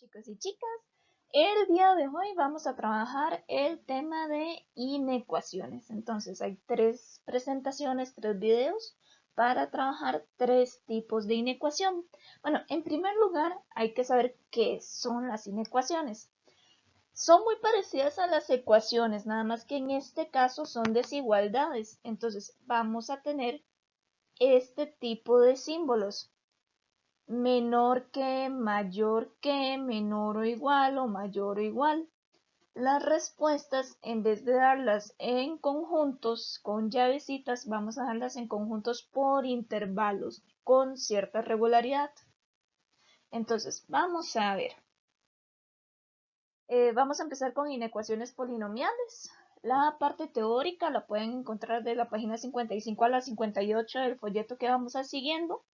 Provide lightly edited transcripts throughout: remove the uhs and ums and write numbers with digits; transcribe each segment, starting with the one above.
chicos y chicas, el día de hoy vamos a trabajar el tema de inecuaciones. Entonces hay tres presentaciones, tres videos para trabajar tres tipos de inecuación. Bueno, en primer lugar hay que saber qué son las inecuaciones. Son muy parecidas a las ecuaciones, nada más que en este caso son desigualdades. Entonces vamos a tener este tipo de símbolos. Menor que, mayor que, menor o igual o mayor o igual. Las respuestas, en vez de darlas en conjuntos con llavecitas, vamos a darlas en conjuntos por intervalos con cierta regularidad. Entonces, vamos a ver. Vamos a empezar con inecuaciones polinomiales. La parte teórica la pueden encontrar de la página 55 a la 58 del folleto que vamos a siguiendo.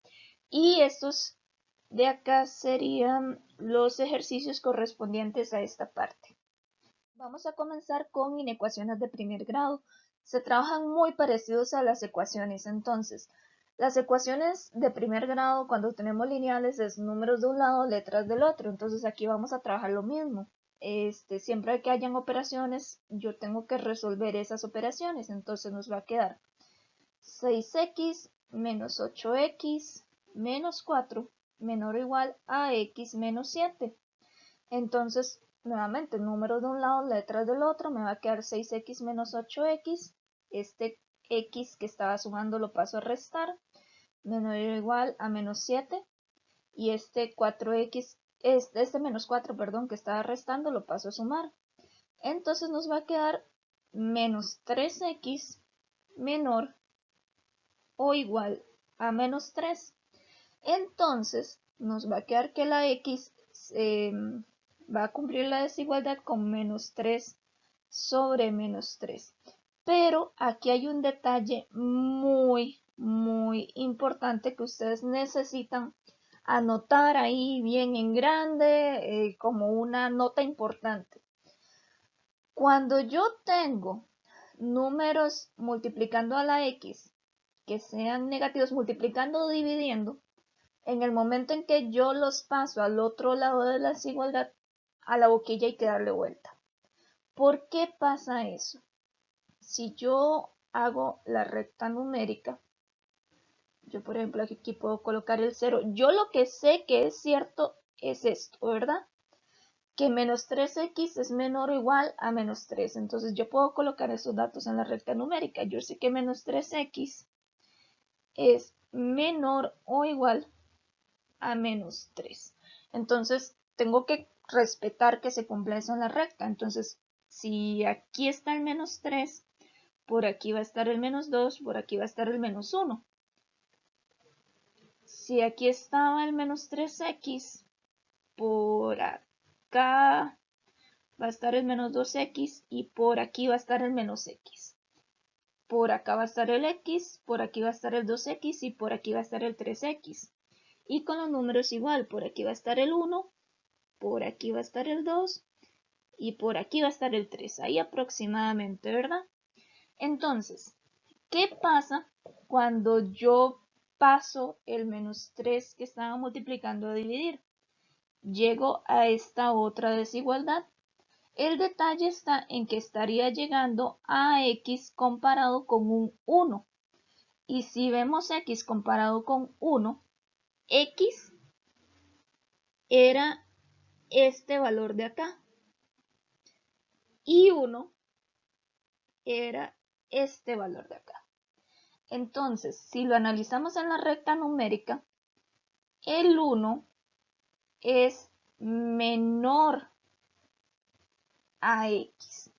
Y estos de acá serían los ejercicios correspondientes a esta parte. Vamos a comenzar con inecuaciones de primer grado. Se trabajan muy parecidos a las ecuaciones. Entonces, las ecuaciones de primer grado, cuando tenemos lineales, es números de un lado, letras del otro. Entonces aquí vamos a trabajar lo mismo. Siempre que hayan operaciones, yo tengo que resolver esas operaciones. Entonces nos va a quedar 6x menos 8x menos 4 menor o igual a x menos 7. Entonces, nuevamente, número de un lado, letras del otro, me va a quedar 6x menos 8x. Este x que estaba sumando lo paso a restar, menor o igual a menos 7. Y este 4x, este menos 4, perdón, que estaba restando lo paso a sumar. Entonces nos va a quedar menos 3x menor o igual a menos 3. Entonces nos va a quedar que la x va a cumplir la desigualdad con menos 3 sobre menos 3. Pero aquí hay un detalle muy importante que ustedes necesitan anotar ahí bien en grande como una nota importante. Cuando yo tengo números multiplicando a la x que sean negativos multiplicando o dividiendo, en el momento en que yo los paso al otro lado de la desigualdad, a la boquilla hay que darle vuelta. ¿Por qué pasa eso? Si yo hago la recta numérica, yo por ejemplo aquí puedo colocar el 0. Yo lo que sé que es cierto es esto, ¿verdad? Que menos 3x es menor o igual a menos 3. Entonces yo puedo colocar esos datos en la recta numérica. Yo sé que menos 3x es menor o igual a menos 3. Entonces tengo que respetar que se cumpla eso en la recta. Entonces si aquí está el menos 3, por aquí va a estar el menos 2, por aquí va a estar el menos 1. Si aquí estaba el menos 3x, por acá va a estar el menos 2x y por aquí va a estar el menos x. Por acá va a estar el x, por aquí va a estar el 2x y por aquí va a estar el 3x. Y con los números igual, por aquí va a estar el 1, por aquí va a estar el 2 y por aquí va a estar el 3, ahí aproximadamente, ¿verdad? Entonces, ¿qué pasa cuando yo paso el menos 3 que estaba multiplicando a dividir? Llego a esta otra desigualdad. El detalle está en que estaría llegando a x comparado con un 1. Y si vemos x comparado con 1, x era este valor de acá. Y 1 era este valor de acá. Entonces, si lo analizamos en la recta numérica, el 1 es menor a x.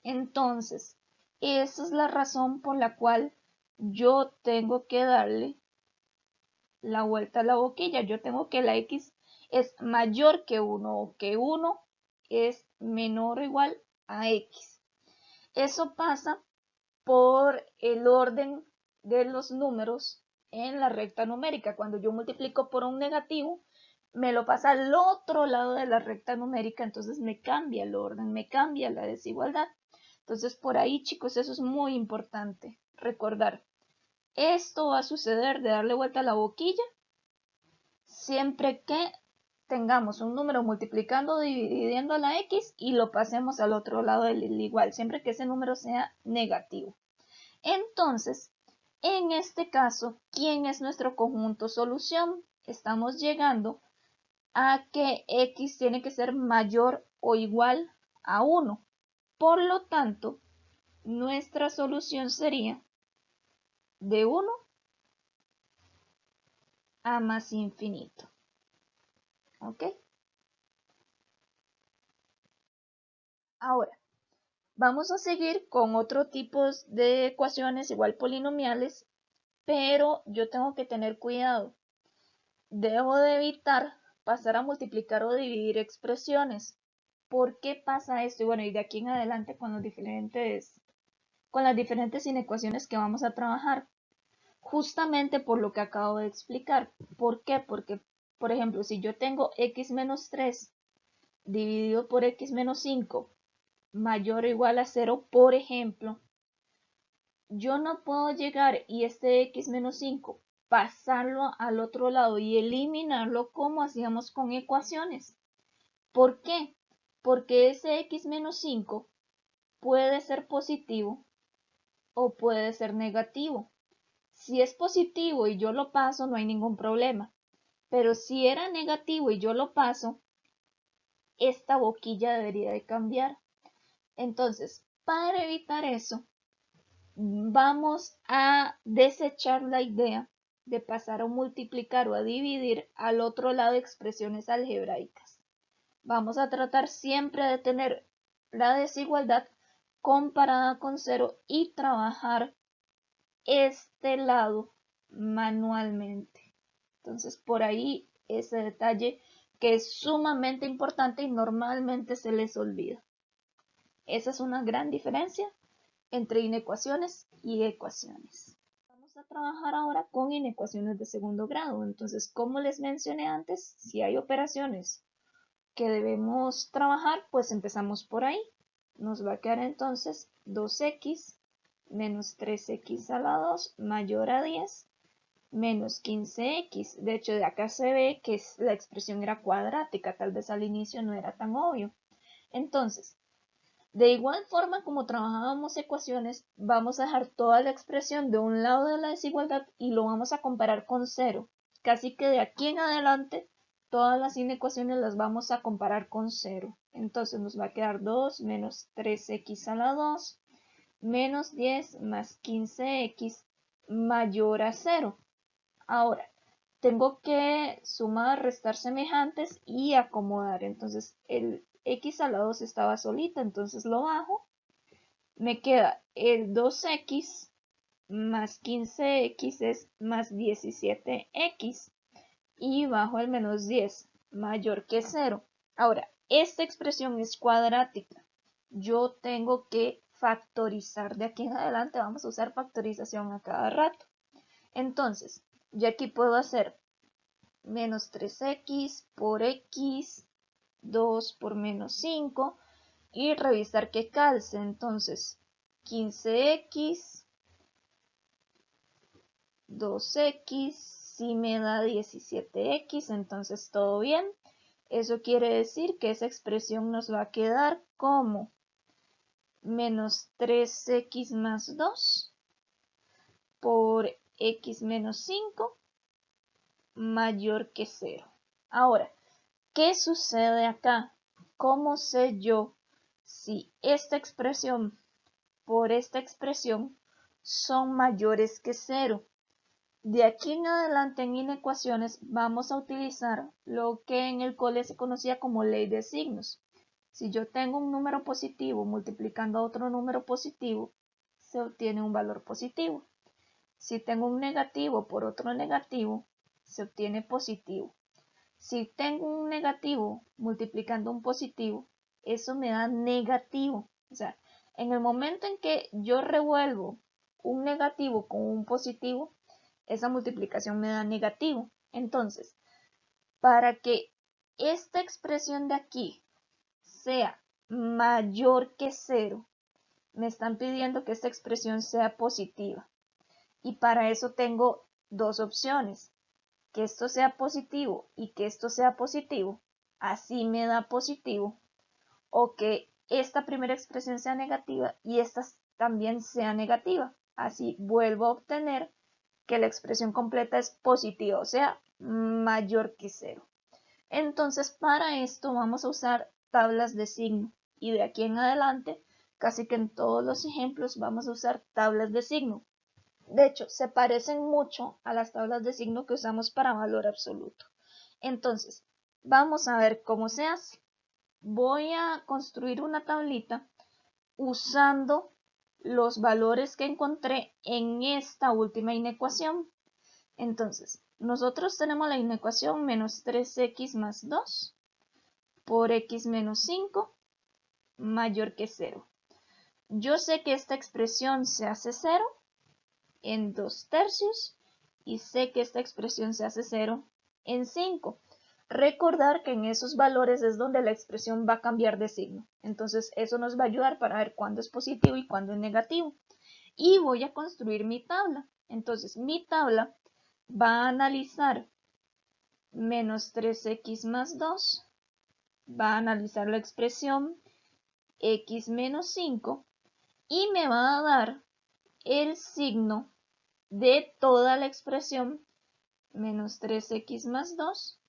Entonces, esa es la razón por la cual yo tengo que darle la vuelta a la boquilla. Yo tengo que la x es mayor que 1 o que 1 es menor o igual a x. Eso pasa por el orden de los números en la recta numérica. Cuando yo multiplico por un negativo, me lo pasa al otro lado de la recta numérica, entonces me cambia el orden, me cambia la desigualdad. Entonces por ahí, chicos, eso es muy importante recordar. Esto va a suceder de darle vuelta a la boquilla siempre que tengamos un número multiplicando o dividiendo la x y lo pasemos al otro lado del igual, siempre que ese número sea negativo. Entonces, en este caso, ¿quién es nuestro conjunto solución? Estamos llegando a que x tiene que ser mayor o igual a 1. Por lo tanto, nuestra solución sería de 1 a más infinito. ¿Ok? Ahora, vamos a seguir con otro tipo de ecuaciones igual polinomiales, pero yo tengo que tener cuidado. Debo de evitar pasar a multiplicar o dividir expresiones. ¿Por qué pasa esto? Y bueno, y de aquí en adelante con las diferentes inecuaciones que vamos a trabajar. Justamente por lo que acabo de explicar. ¿Por qué? Porque, por ejemplo, si yo tengo x menos 3 dividido por x menos 5 mayor o igual a 0, por ejemplo, yo no puedo llegar y este x menos 5 pasarlo al otro lado y eliminarlo como hacíamos con ecuaciones. ¿Por qué? Porque ese x menos 5 puede ser positivo o puede ser negativo. Si es positivo y yo lo paso, no hay ningún problema. Pero si era negativo y yo lo paso, esta boquilla debería de cambiar. Entonces, para evitar eso, vamos a desechar la idea de pasar a multiplicar o a dividir al otro lado expresiones algebraicas. Vamos a tratar siempre de tener la desigualdad comparada con 0 y trabajar este lado manualmente. Entonces, por ahí ese detalle que es sumamente importante y normalmente se les olvida. Esa es una gran diferencia entre inecuaciones y ecuaciones. Vamos a trabajar ahora con inecuaciones de segundo grado. Entonces, como les mencioné antes, si hay operaciones que debemos trabajar, pues empezamos por ahí. Nos va a quedar entonces 2x menos 3x a la 2 mayor a 10 menos 15x. De hecho, de acá se ve que la expresión era cuadrática, tal vez al inicio no era tan obvio. Entonces, de igual forma como trabajábamos ecuaciones, vamos a dejar toda la expresión de un lado de la desigualdad y lo vamos a comparar con 0. Casi que de aquí en adelante, todas las inecuaciones las vamos a comparar con 0. Entonces nos va a quedar 2 menos 3x a la 2 menos 10 más 15x mayor a 0. Ahora, tengo que sumar, restar semejantes y acomodar. Entonces, el x a la 2 estaba solita, entonces lo bajo. Me queda el 2x más 15x es más 17x. Y bajo el menos 10 mayor que 0. Ahora, esta expresión es cuadrática. Yo tengo que factorizar. De aquí en adelante vamos a usar factorización a cada rato. Entonces, yo aquí puedo hacer menos 3x por x, 2 por menos 5 y revisar que calce. Entonces, 15x, 2x, si me da 17x, entonces todo bien. Eso quiere decir que esa expresión nos va a quedar como menos 3x más 2 por x menos 5 mayor que 0. Ahora, ¿qué sucede acá? ¿Cómo sé yo si esta expresión por esta expresión son mayores que 0? De aquí en adelante en inecuaciones vamos a utilizar lo que en el cole se conocía como ley de signos. Si yo tengo un número positivo multiplicando a otro número positivo, se obtiene un valor positivo. Si tengo un negativo por otro negativo, se obtiene positivo. Si tengo un negativo multiplicando un positivo, eso me da negativo. O sea, en el momento en que yo revuelvo un negativo con un positivo, esa multiplicación me da negativo. Entonces, para que esta expresión de aquí sea mayor que 0, me están pidiendo que esta expresión sea positiva. Y para eso tengo dos opciones. que esto sea positivo y que esto sea positivo, así me da positivo, o que esta primera expresión sea negativa y esta también sea negativa. Así vuelvo a obtener que la expresión completa es positiva, o sea, mayor que 0. Entonces, para esto vamos a usar tablas de signo. Y de aquí en adelante, casi que en todos los ejemplos vamos a usar tablas de signo. De hecho, se parecen mucho a las tablas de signo que usamos para valor absoluto. Entonces, vamos a ver cómo se hace. Voy a construir una tablita usando los valores que encontré en esta última inecuación. Entonces, nosotros tenemos la inecuación menos 3x más 2 por x menos 5 mayor que 0. Yo sé que esta expresión se hace 0 en 2/3 y sé que esta expresión se hace 0 en 5. Recordar que en esos valores es donde la expresión va a cambiar de signo. Entonces eso nos va a ayudar para ver cuándo es positivo y cuándo es negativo. Y voy a construir mi tabla. Entonces mi tabla va a analizar menos 3x más 2, va a analizar la expresión x menos 5 y me va a dar el signo de toda la expresión menos 3x más 2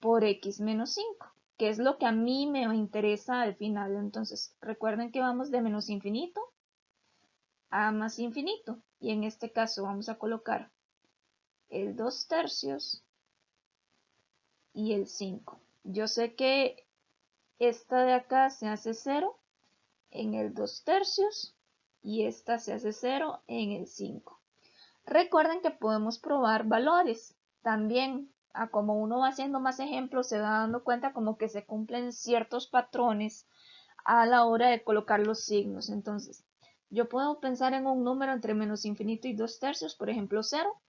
por x menos 5, que es lo que a mí me interesa al final. Entonces, recuerden que vamos de menos infinito a más infinito. Y en este caso vamos a colocar el 2/3 y el 5. Yo sé que esta de acá se hace 0 en el 2/3 y esta se hace 0 en el 5. Recuerden que podemos probar valores. También, como uno va haciendo más ejemplos, se va dando cuenta como que se cumplen ciertos patrones a la hora de colocar los signos. Entonces, yo puedo pensar en un número entre menos infinito y 2/3, por ejemplo 0,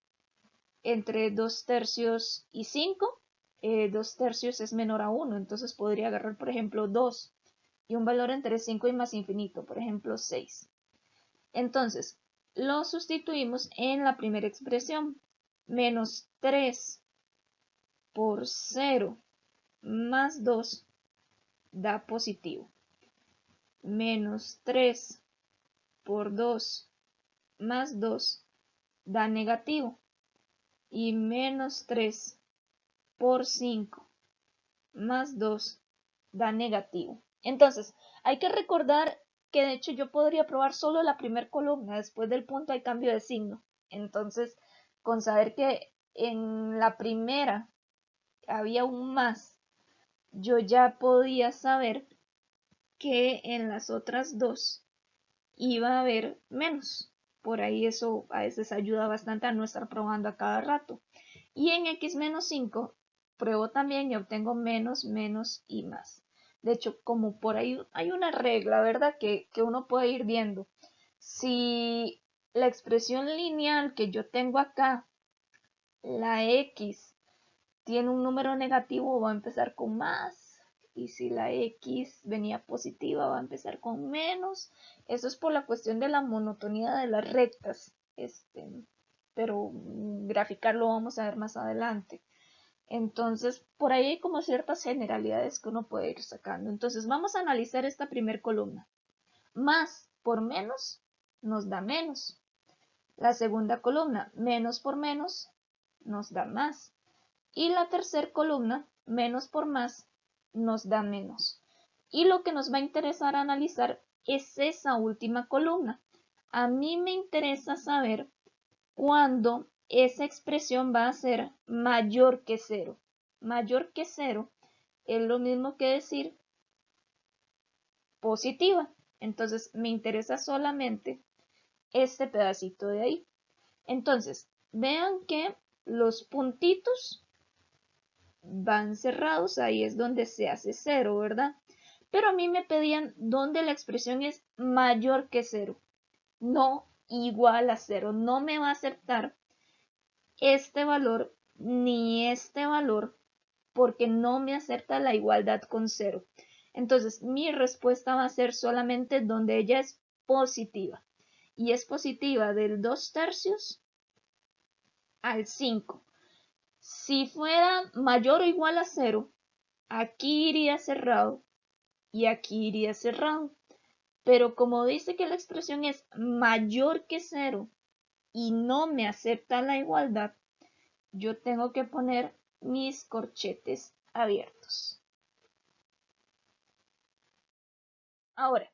entre 2/3 y 5, 2/3 es menor a 1, entonces podría agarrar por ejemplo 2 y un valor entre 5 y más infinito, por ejemplo 6. Entonces, lo sustituimos en la primera expresión. Menos 3 por 0 más 2 da positivo. Menos 3 por 2 más 2 da negativo. Y menos 3 por 5 más 2 da negativo. Entonces, hay que recordar que de hecho yo podría probar solo la primera columna, después del punto hay cambio de signo. Entonces, con saber que en la primera había un más, yo ya podía saber que en las otras dos iba a haber menos. Por ahí eso a veces ayuda bastante a no estar probando a cada rato. Y en x menos 5 pruebo también y obtengo menos, menos y más. De hecho, como por ahí hay una regla, ¿verdad? Que uno puede ir viendo. Si la expresión lineal que yo tengo acá, la x, tiene un número negativo, va a empezar con más. Y si la x venía positiva, va a empezar con menos. Eso es por la cuestión de la monotonía de las rectas. Pero graficarlo vamos a ver más adelante. Entonces, por ahí hay como ciertas generalidades que uno puede ir sacando. Entonces, vamos a analizar esta primera columna. Más por menos nos da menos. La segunda columna, menos por menos, nos da más. Y la tercera columna, menos por más, nos da menos. Y lo que nos va a interesar analizar es esa última columna. A mí me interesa saber cuándo esa expresión va a ser mayor que 0. Mayor que 0 es lo mismo que decir positiva. Entonces me interesa solamente este pedacito de ahí. Entonces, vean que los puntitos van cerrados, ahí es donde se hace 0, ¿verdad? Pero a mí me pedían donde la expresión es mayor que 0, no igual a 0. No me va a aceptar este valor ni este valor porque no me acepta la igualdad con 0. Entonces mi respuesta va a ser solamente donde ella es positiva. Y es positiva del 2/3 al 5. Si fuera mayor o igual a 0, aquí iría cerrado y aquí iría cerrado. Pero como dice que la expresión es mayor que 0 y no me acepta la igualdad, yo tengo que poner mis corchetes abiertos. Ahora,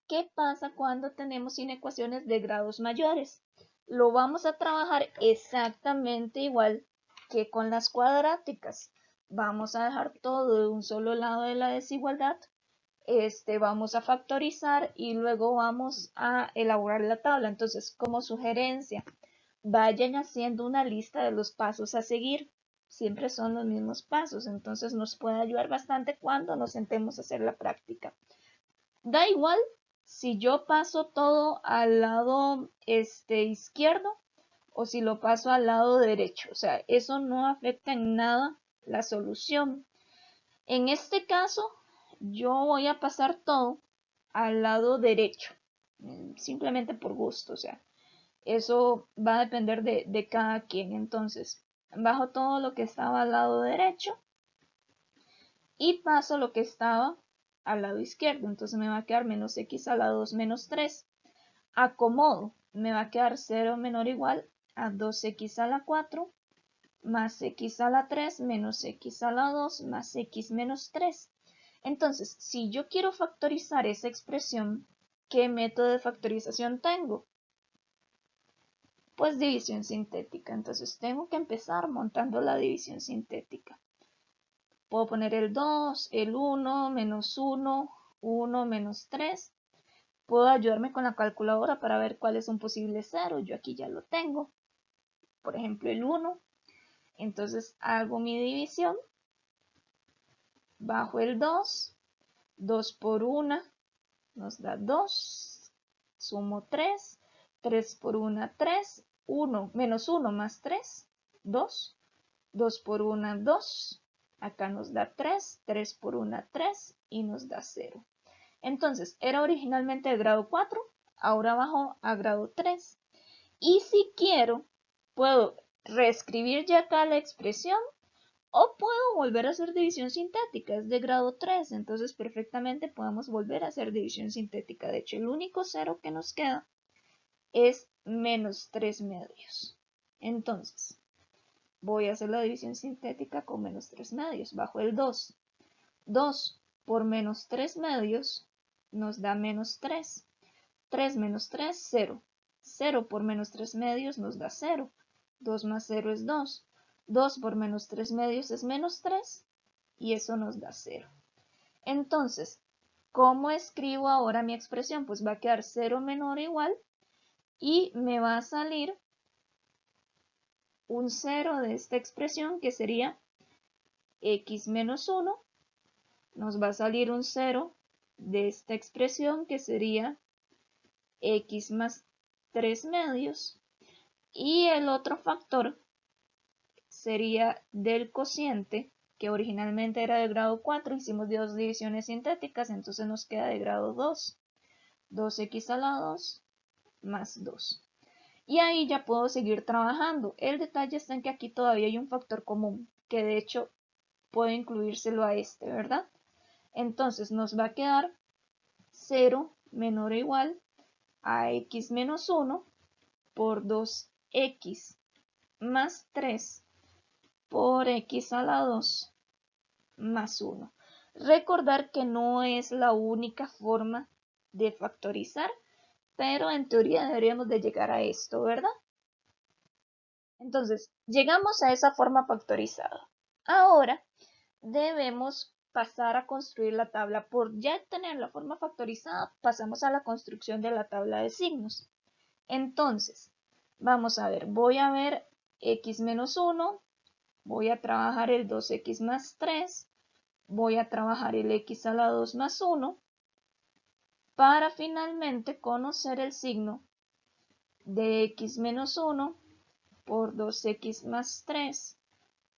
¿qué pasa cuando tenemos inecuaciones de grados mayores? Lo vamos a trabajar exactamente igual que con las cuadráticas. Vamos a dejar todo de un solo lado de la desigualdad. Vamos a factorizar y luego vamos a elaborar la tabla. Entonces, como sugerencia, vayan haciendo una lista de los pasos a seguir. Siempre son los mismos pasos, entonces nos puede ayudar bastante cuando nos sentemos a hacer la práctica. Da igual si yo paso todo al lado izquierdo o si lo paso al lado derecho. O sea, eso no afecta en nada la solución. En este caso, yo voy a pasar todo al lado derecho, simplemente por gusto. O sea, eso va a depender de cada quien. Entonces, bajo todo lo que estaba al lado derecho y paso lo que estaba al lado izquierdo. Entonces me va a quedar menos x a la 2 menos 3. Acomodo, me va a quedar 0 menor o igual a 2x a la 4 más x a la 3 menos x a la 2 más x menos 3. Entonces, si yo quiero factorizar esa expresión, ¿qué método de factorización tengo? Pues división sintética. Entonces tengo que empezar montando la división sintética. Puedo poner el 2, el 1, menos 1, 1, menos 3. Puedo ayudarme con la calculadora para ver cuál es un posible 0. Yo aquí ya lo tengo. Por ejemplo, el 1. Entonces hago mi división. Bajo el 2. 2 por 1 nos da 2. Sumo 3. 3 por 1, 3. 1 menos 1 más 3, 2. 2 por 1, 2. Acá nos da 3. 3 por 1, 3. Y nos da 0. Entonces, era originalmente de grado 4. Ahora bajó a grado 3. Y si quiero, puedo reescribir ya acá la expresión o puedo volver a hacer división sintética. Es de grado 3. Entonces, perfectamente podemos volver a hacer división sintética. De hecho, el único 0 que nos queda es menos 3 medios. Entonces, voy a hacer la división sintética con menos 3 medios. Bajo el 2. 2 por menos 3 medios nos da menos 3. 3 menos 3, 0. 0 por menos 3 medios nos da 0. 2 más 0 es 2. 2 por menos 3 medios es menos 3. Y eso nos da 0. Entonces, ¿cómo escribo ahora mi expresión? Pues va a quedar 0 menor o igual. Y me va a salir un 0 de esta expresión que sería x menos 1. Nos va a salir un 0 de esta expresión que sería x más 3 medios. Y el otro factor sería del cociente, que originalmente era de grado 4. Hicimos dos divisiones sintéticas, entonces nos queda de grado 2. 2x a la 2 más 2. Y ahí ya puedo seguir trabajando. El detalle está en que aquí todavía hay un factor común, que de hecho puedo incluírselo a este, ¿verdad? Entonces nos va a quedar 0 menor o igual a x menos 1 por 2x más 3 por x a la 2 más 1. Recordar que no es la única forma de factorizar, pero en teoría deberíamos de llegar a esto, ¿verdad? Entonces, llegamos a esa forma factorizada. Ahora debemos pasar a construir la tabla. Por ya tener la forma factorizada, pasamos a la construcción de la tabla de signos. Entonces, vamos a ver, voy a ver x menos 1, voy a trabajar el 2x más 3, voy a trabajar el x a la 2 más 1, para finalmente conocer el signo de x menos 1 por 2x más 3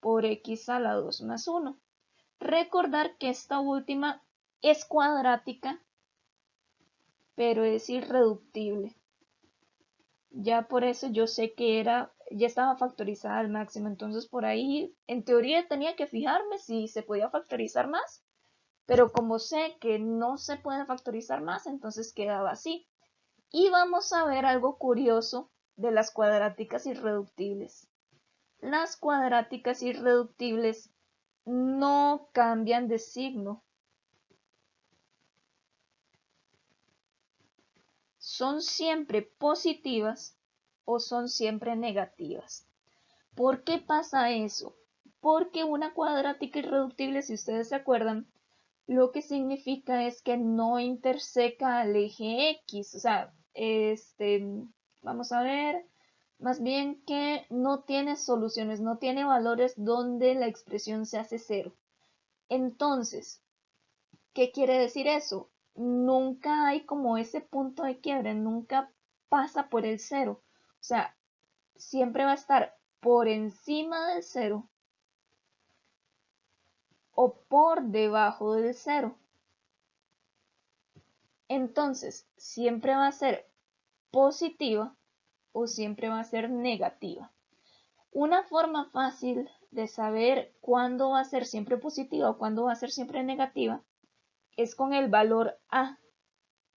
por x a la 2 más 1. Recordar que esta última es cuadrática, pero es irreductible. Ya por eso yo sé que era ya estaba factorizada al máximo. Entonces por ahí, en teoría tenía que fijarme si se podía factorizar más, pero como sé que no se puede factorizar más, entonces quedaba así. Y vamos a ver algo curioso de las cuadráticas irreductibles. Las cuadráticas irreductibles no cambian de signo. Son siempre positivas o son siempre negativas. ¿Por qué pasa eso? Porque una cuadrática irreductible, si ustedes se acuerdan, lo que significa es que no interseca al eje X. O sea, vamos a ver, más bien que no tiene soluciones, no tiene valores donde la expresión se hace cero. Entonces, ¿qué quiere decir eso? Nunca hay como ese punto de quiebre, nunca pasa por el cero. O sea, siempre va a estar por encima del cero o por debajo del cero. Entonces, siempre va a ser positiva o siempre va a ser negativa. Una forma fácil de saber cuándo va a ser siempre positiva o cuándo va a ser siempre negativa es con el valor a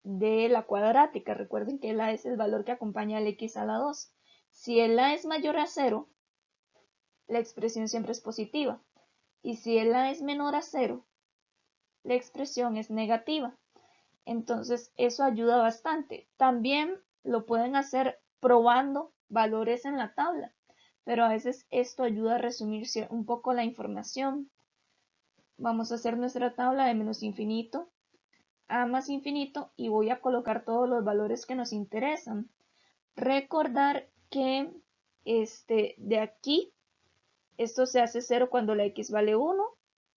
de la cuadrática. Recuerden que el a es el valor que acompaña al x a la 2. Si el a es mayor a 0, la expresión siempre es positiva. Y si el a es menor a 0, la expresión es negativa. Entonces eso ayuda bastante. También lo pueden hacer probando valores en la tabla, pero a veces esto ayuda a resumir un poco la información. Vamos a hacer nuestra tabla de menos infinito a más infinito y voy a colocar todos los valores que nos interesan. Recordar que de aquí esto se hace 0 cuando la x vale 1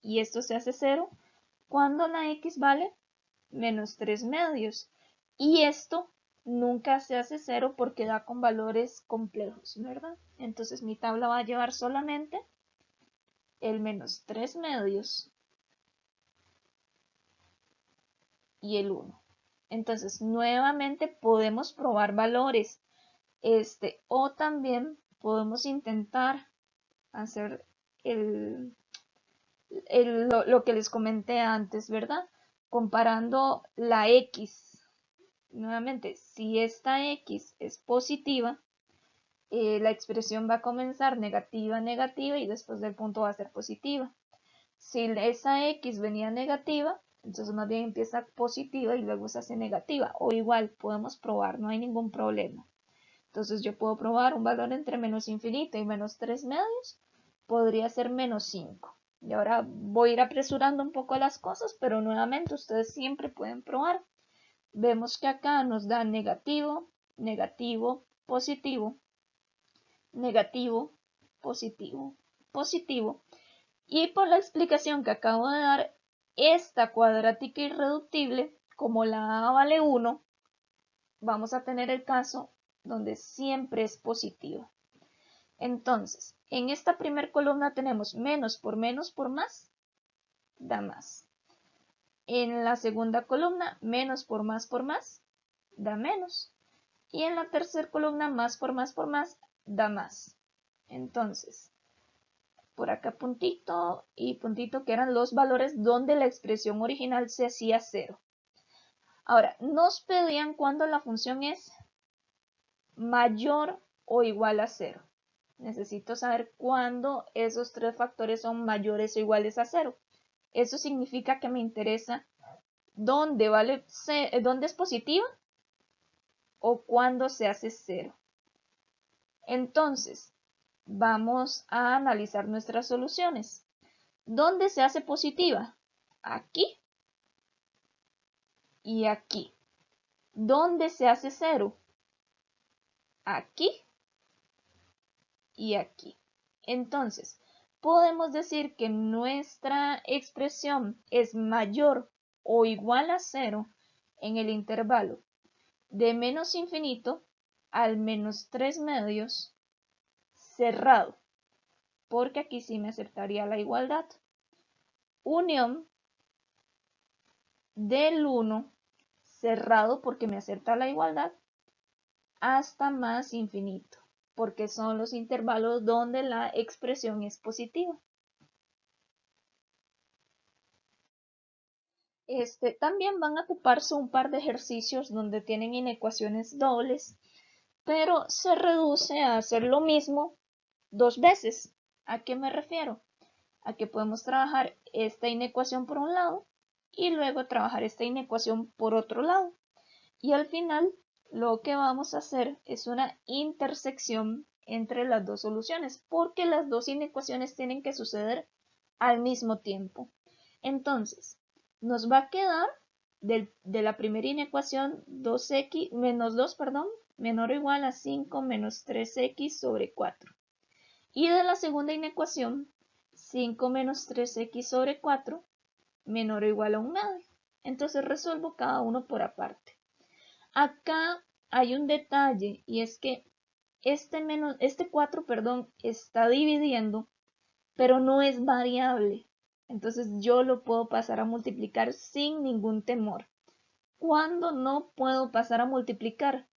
y esto se hace 0 cuando la x vale menos 3 medios. Y esto nunca se hace 0 porque da con valores complejos, ¿verdad? Entonces mi tabla va a llevar solamente el menos 3 medios y el 1. Entonces nuevamente podemos probar valores. O también podemos intentar hacer lo que les comenté antes, ¿verdad? Comparando la x. Nuevamente, si esta x es positiva, la expresión va a comenzar negativa, negativa y después del punto va a ser positiva. Si esa x venía negativa, entonces más bien empieza positiva y luego se hace negativa. O igual, podemos probar, no hay ningún problema. Entonces yo puedo probar un valor entre menos infinito y menos 3 medios, podría ser menos 5. Y ahora voy a ir apresurando un poco las cosas, pero nuevamente ustedes siempre pueden probar. Vemos que acá nos da negativo, negativo, positivo, negativo, positivo, positivo. Y por la explicación que acabo de dar, esta cuadrática irreductible, como la a vale 1, vamos a tener el caso donde siempre es positiva. Entonces, en esta primera columna tenemos menos por más, da más. En la segunda columna, menos por más, da menos. Y en la tercera columna, más por más, da más. Entonces, por acá puntito y puntito que eran los valores donde la expresión original se hacía 0. Ahora, nos pedían cuando la función es mayor o igual a 0. Necesito saber cuándo esos tres factores son mayores o iguales a 0. Eso significa que me interesa dónde es positiva o cuándo se hace 0. Entonces, vamos a analizar nuestras soluciones. ¿Dónde se hace positiva? Aquí y aquí. ¿Dónde se hace 0? Aquí y aquí. Entonces, podemos decir que nuestra expresión es mayor o igual a 0 en el intervalo de menos infinito al menos 3 medios cerrado, porque aquí sí me aceptaría la igualdad. Unión del 1 cerrado porque me acepta la igualdad hasta más infinito. porque son los intervalos donde la expresión es positiva. También van a ocuparse un par de ejercicios donde tienen inecuaciones dobles, pero se reduce a hacer lo mismo dos veces. ¿A qué me refiero? A que podemos trabajar esta inecuación por un lado y luego trabajar esta inecuación por otro lado. Y al final lo que vamos a hacer es una intersección entre las dos soluciones, porque las dos inecuaciones tienen que suceder al mismo tiempo. Entonces, nos va a quedar de la primera inecuación 2x menos 2, menor o igual a 5 menos 3x sobre 4. Y de la segunda inecuación, 5 menos 3x sobre 4 menor o igual a 1/2. Entonces resuelvo cada uno por aparte. Acá hay un detalle y es que este 4 está dividiendo, pero no es variable. Entonces yo lo puedo pasar a multiplicar sin ningún temor. ¿Cuándo no puedo pasar a multiplicar?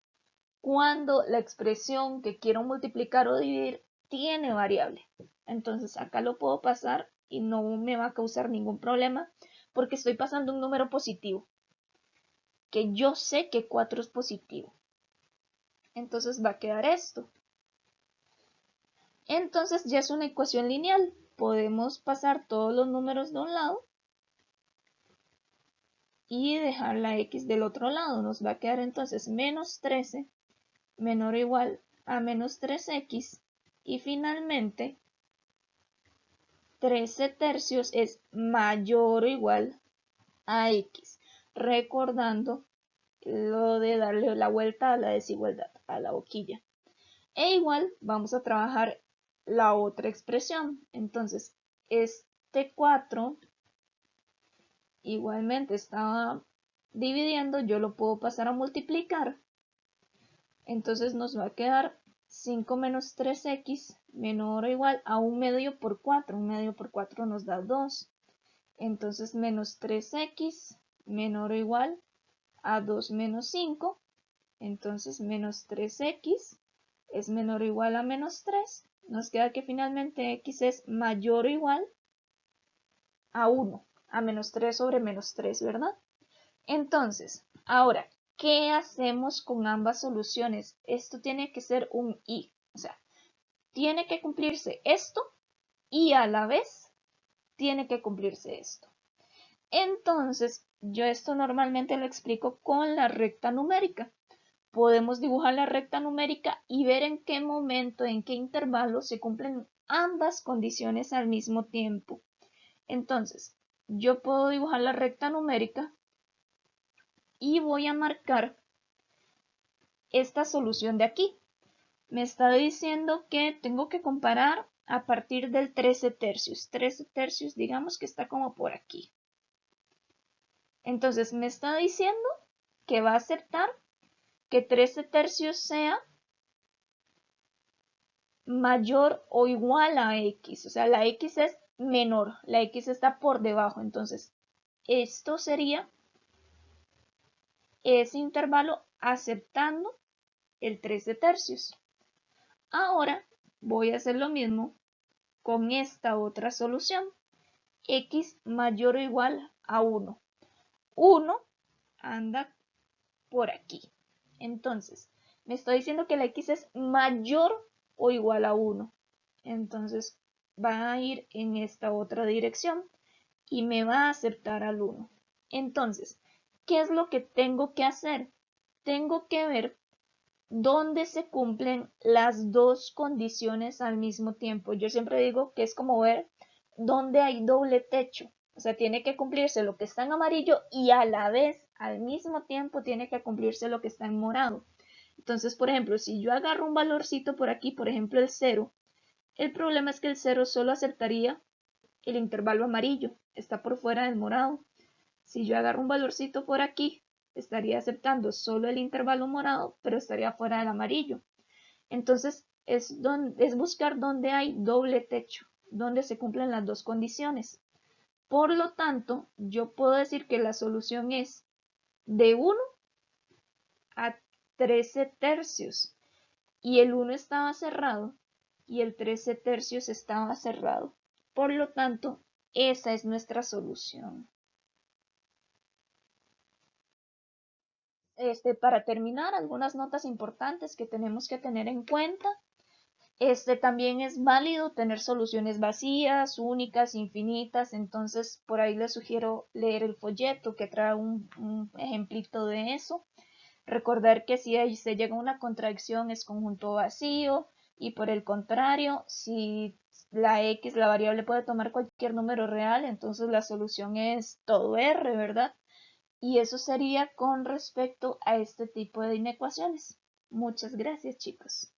Cuando la expresión que quiero multiplicar o dividir tiene variable. Entonces acá lo puedo pasar y no me va a causar ningún problema porque estoy pasando un número positivo, que yo sé que 4 es positivo. Entonces va a quedar esto. Entonces ya es una ecuación lineal. Podemos pasar todos los números de un lado y dejar la x del otro lado. Nos va a quedar entonces menos 13 menor o igual a menos 3x y finalmente 13 tercios es mayor o igual a x. Recordando lo de darle la vuelta a la desigualdad, a la boquilla. E igual vamos a trabajar la otra expresión. Entonces, este 4 igualmente estaba dividiendo, yo lo puedo pasar a multiplicar. Entonces nos va a quedar 5 menos 3x menor o igual a 1 medio por 4. 1 medio por 4 nos da 2. Entonces menos 3x menor o igual a 2 menos 5. Entonces menos 3x es menor o igual a menos 3. Nos queda que finalmente x es mayor o igual a 1, a menos 3 sobre menos 3, ¿verdad? Entonces, ahora, ¿qué hacemos con ambas soluciones? Esto tiene que ser un y, o sea, tiene que cumplirse esto y a la vez tiene que cumplirse esto. Entonces, yo esto normalmente lo explico con la recta numérica. Podemos dibujar la recta numérica y ver en qué momento, en qué intervalo se cumplen ambas condiciones al mismo tiempo. Entonces, yo puedo dibujar la recta numérica y voy a marcar esta solución de aquí. Me está diciendo que tengo que comparar a partir del 13 tercios. 13 tercios, digamos que está como por aquí. Entonces, me está diciendo que va a aceptar que 13 tercios sea mayor o igual a x. O sea, la x es menor, la x está por debajo. Entonces, esto sería ese intervalo aceptando el 13 tercios. Ahora voy a hacer lo mismo con esta otra solución. X mayor o igual a 1. 1 anda por aquí. Entonces, me está diciendo que la x es mayor o igual a 1. Entonces, va a ir en esta otra dirección y me va a aceptar al 1. Entonces, ¿qué es lo que tengo que hacer? Tengo que ver dónde se cumplen las dos condiciones al mismo tiempo. Yo siempre digo que es como ver dónde hay doble techo. O sea, tiene que cumplirse lo que está en amarillo y a la vez, al mismo tiempo, tiene que cumplirse lo que está en morado. Entonces, por ejemplo, si yo agarro un valorcito por aquí, por ejemplo el 0, el problema es que el 0 solo aceptaría el intervalo amarillo, está por fuera del morado. Si yo agarro un valorcito por aquí, estaría aceptando solo el intervalo morado, pero estaría fuera del amarillo. Entonces, es buscar donde hay doble techo, donde se cumplen las dos condiciones. Por lo tanto, yo puedo decir que la solución es de 1 a 13 tercios. y el 1 estaba cerrado y el 13 tercios estaba cerrado. Por lo tanto, esa es nuestra solución. Para terminar, algunas notas importantes que tenemos que tener en cuenta. También es válido tener soluciones vacías, únicas, infinitas, entonces por ahí les sugiero leer el folleto que trae un ejemplito de eso. Recordar que si ahí se llega a una contradicción es conjunto vacío y por el contrario, si la x, la variable puede tomar cualquier número real, entonces la solución es todo r, ¿verdad? Y eso sería con respecto a este tipo de inecuaciones. Muchas gracias, chicos.